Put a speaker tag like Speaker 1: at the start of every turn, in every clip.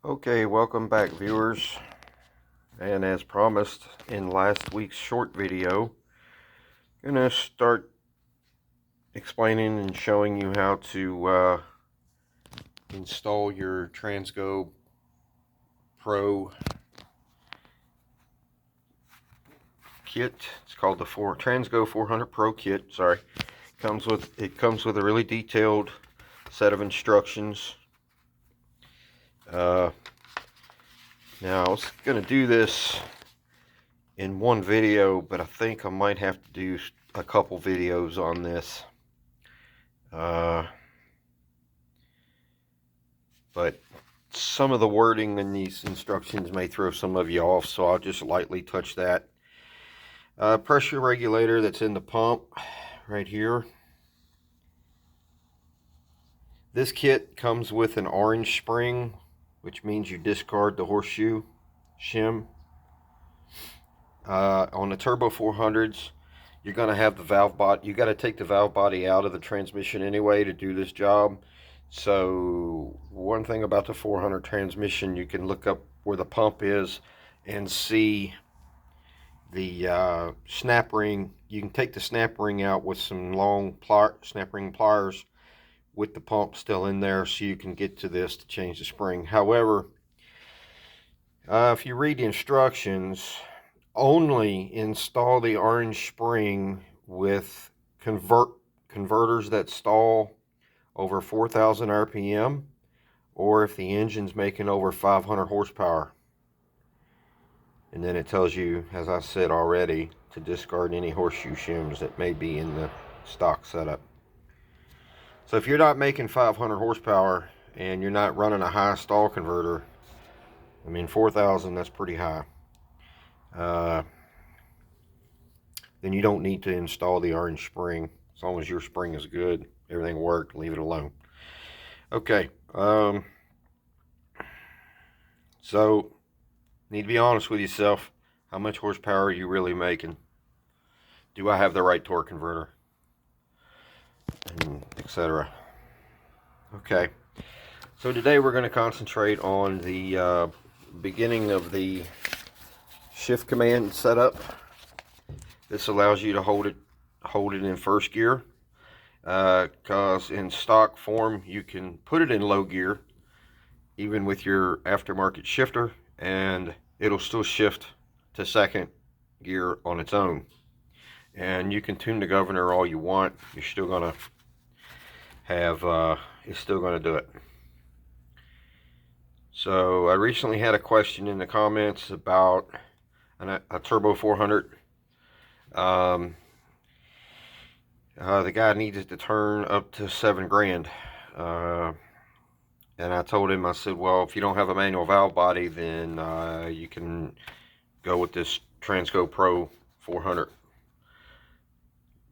Speaker 1: Okay, welcome back, viewers. And as promised in last week's short video, I'm gonna start explaining and showing you how to install your Transgo Pro kit. It's called the Transgo 400 Pro kit. Sorry, it comes with a really detailed set of instructions. Now I was gonna do this in one video, but I think I might have to do a couple videos on this. But some of the wording in these instructions may throw some of you off, so I'll just lightly touch that. Pressure regulator that's in the pump right here. This kit comes with an orange spring, which means you discard the horseshoe shim. On the Turbo 400s, you're going to have the valve body. You got to take the valve body out of the transmission anyway to do this job. So one thing about the 400 transmission, you can look up where the pump is and see the snap ring. You can take the snap ring out with some long snap ring pliers with the pump still in there, so you can get to this to change the spring. However, if you read the instructions, only install the orange spring with converters that stall over 4,000 RPM, or if the engine's making over 500 horsepower. And then it tells you, as I said already, to discard any horseshoe shims that may be in the stock setup. So if you're not making 500 horsepower and you're not running a high stall converter, I mean 4,000, that's pretty high. Then you don't need to install the orange spring. As long as your spring is good, everything worked, leave it alone. Okay, so need to be honest with yourself. How much horsepower are you really making? Do I have the right torque converter? And etc. Okay, so today we're going to concentrate on the beginning of the shift command setup. This allows you to hold it in first gear, because in stock form you can put it in low gear even with your aftermarket shifter, and it'll still shift to second gear on its own. And you can tune the governor all you want, you're still gonna have it's still gonna do it. So I recently had a question in the comments about a Turbo 400. The guy needed to turn up to $7,000, and I told him, I said, well, if you don't have a manual valve body, then you can go with this Transgo Pro 400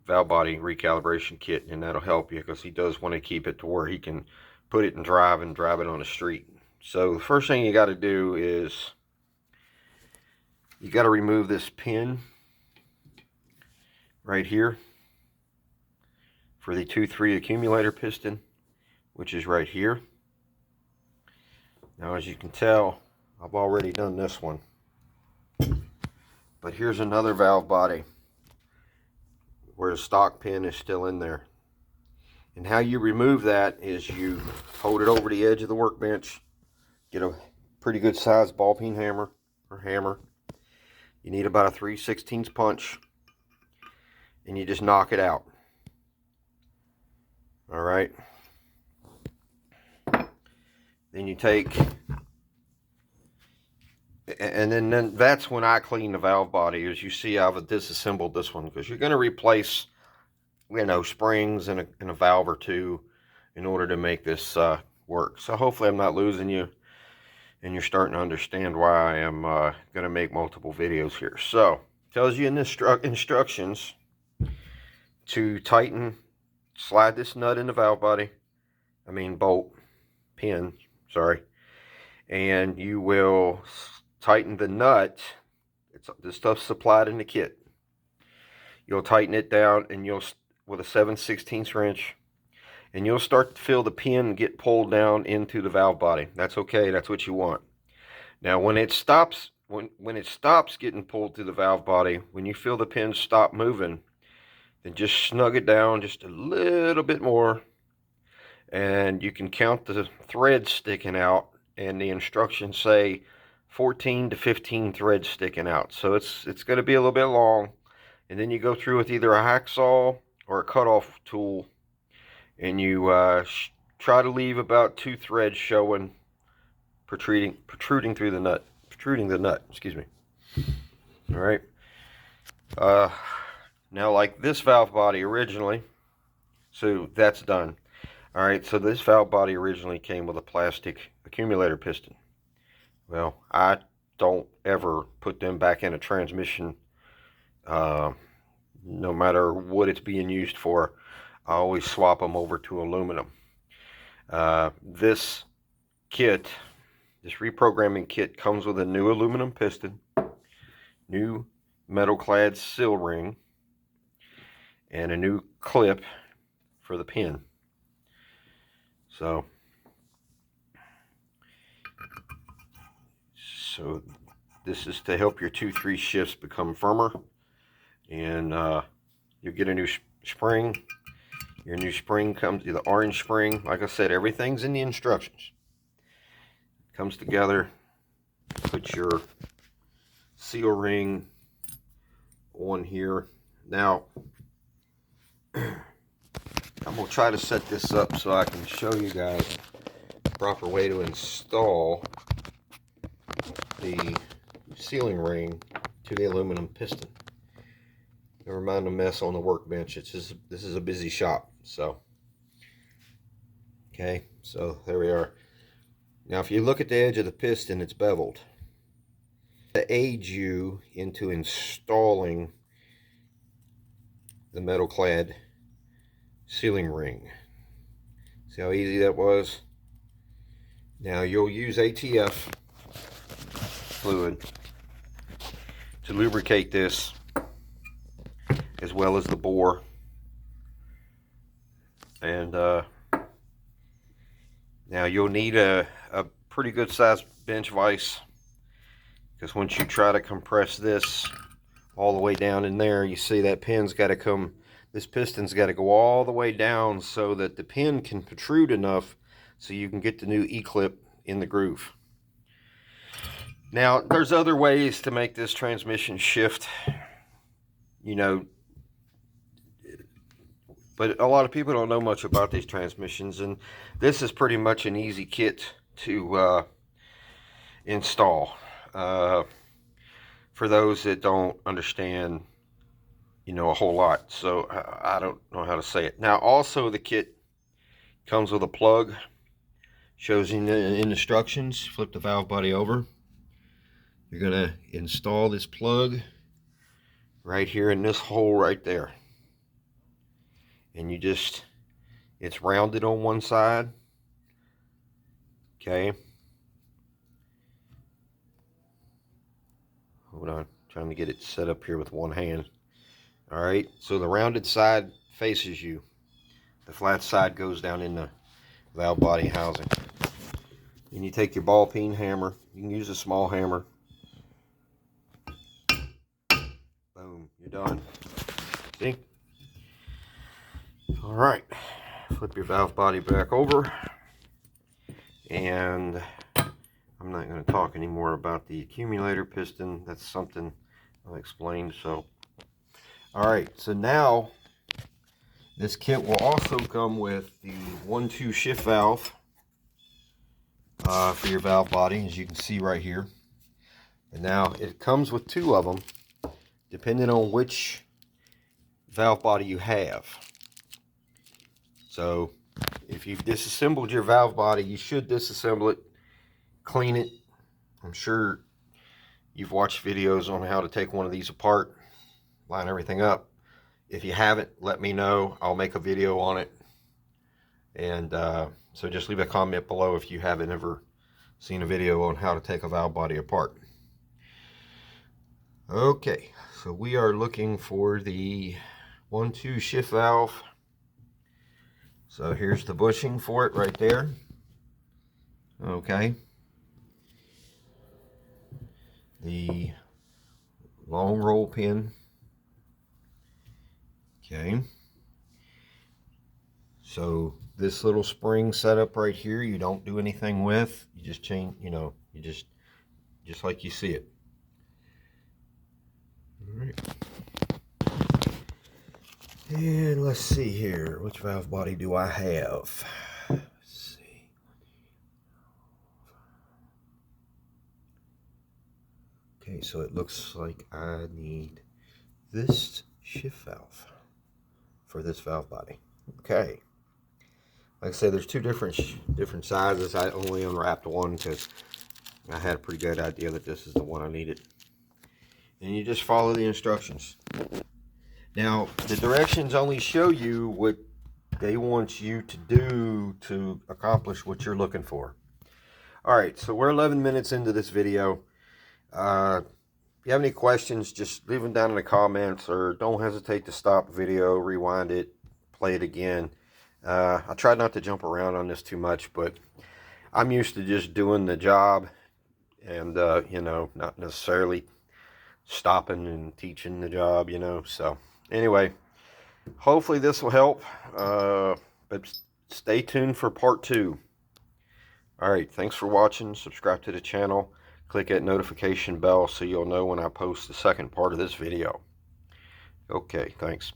Speaker 1: valve body recalibration kit, and that'll help you, because he does want to keep it to where he can put it and drive it on the street. So the first thing you got to do is you got to remove this pin right here for the 2-3 accumulator piston, which is right here. Now, as you can tell, I've already done this one, but here's another valve body where the stock pin is still in there. And how you remove that is you hold it over the edge of the workbench, get a pretty good sized ball peen hammer or hammer. You need about a 3/16 punch, and you just knock it out. All right. Then you take, and then that's when I clean the valve body. As you see, I've disassembled this one, because you're going to replace, springs and a valve or two in order to make this work. So hopefully I'm not losing you, and you're starting to understand why I am going to make multiple videos here. So it tells you in the instructions to slide this nut in the valve body, bolt, pin, sorry, and you will tighten the nut. This stuff's supplied in the kit. You'll tighten it down, and you'll, with a 7/16 wrench, and you'll start to feel the pin get pulled down into the valve body. That's okay, that's what you want. Now when it stops, when it stops getting pulled through the valve body, when you feel the pin stop moving, then just snug it down just a little bit more, and you can count the threads sticking out, and the instructions say 14 to 15 threads sticking out. So it's going to be a little bit long, and then you go through with either a hacksaw or a cutoff tool, and you try to leave about 2 threads showing, protruding through the nut, excuse me. All right. Now, like this valve body originally, so that's done. All right, so this valve body originally came with a plastic accumulator piston. Well, I don't ever put them back in a transmission, no matter what it's being used for. I always swap them over to aluminum. This kit, this reprogramming kit, comes with a new aluminum piston, new metal clad seal ring, and a new clip for the pin. So this is to help your 2-3 shifts become firmer, and you'll get a new spring. Your new spring comes, the orange spring. Like I said, everything's in the instructions. Comes together. Put your seal ring on here. Now I'm going to try to set this up so I can show you guys the proper way to install the sealing ring to the aluminum piston. Never mind the mess on the workbench. This is a busy shop. So, okay, so there we are. Now if you look at the edge of the piston, it's beveled. To aid you into installing the metal clad sealing ring. See how easy that was? Now you'll use ATF fluid to lubricate this, as well as the bore. And now you'll need a pretty good sized bench vise, because once you try to compress this all the way down in there, you see that pin's got to come, this piston's got to go all the way down so that the pin can protrude enough so you can get the new E-clip in the groove. Now there's other ways to make this transmission shift, you know, but a lot of people don't know much about these transmissions, and this is pretty much an easy kit to install for those that don't understand, you know, a whole lot. So I don't know how to say it. Now also the kit comes with a plug, shows in the instructions. Flip the valve body over. You're gonna install this plug right here in this hole right there, and you just, it's rounded on one side. Okay, hold on, trying to get it set up here with one hand. All right, so the rounded side faces you, the flat side goes down in the valve body housing. Then you take your ball peen hammer, you can use a small hammer. Boom, you're done. See? All right, flip your valve body back over, and I'm not going to talk anymore about the accumulator piston. That's something I'll explain. So, all right, so now this kit will also come with the 1-2 shift valve for your valve body, as you can see right here. And now it comes with 2 of them, depending on which valve body you have. So if you've disassembled your valve body, you should disassemble it, clean it. I'm sure you've watched videos on how to take one of these apart, line everything up. If you haven't, let me know. I'll make a video on it. And so just leave a comment below if you haven't ever seen a video on how to take a valve body apart. Okay, so we are looking for the 1-2 shift valve So here's the bushing for it right there. Okay. The long roll pin. Okay. So this little spring setup right here, you don't do anything with. You just change, you know, you just like you see it. All right. And let's see here. Which valve body do I have? Let's see. Okay, so it looks like I need this shift valve for this valve body. Okay. Like I said, there's two different sizes. I only unwrapped one because I had a pretty good idea that this is the one I needed. And you just follow the instructions. Now, the directions only show you what they want you to do to accomplish what you're looking for. Alright, so we're 11 minutes into this video. If you have any questions, just leave them down in the comments, or don't hesitate to stop the video, rewind it, play it again. I try not to jump around on this too much, but I'm used to just doing the job and, you know, not necessarily stopping and teaching the job, you know. So anyway, hopefully this will help, but stay tuned for part 2. All right, thanks for watching. Subscribe to the channel, click that notification bell so you'll know when I post the second part of this video. Okay, thanks.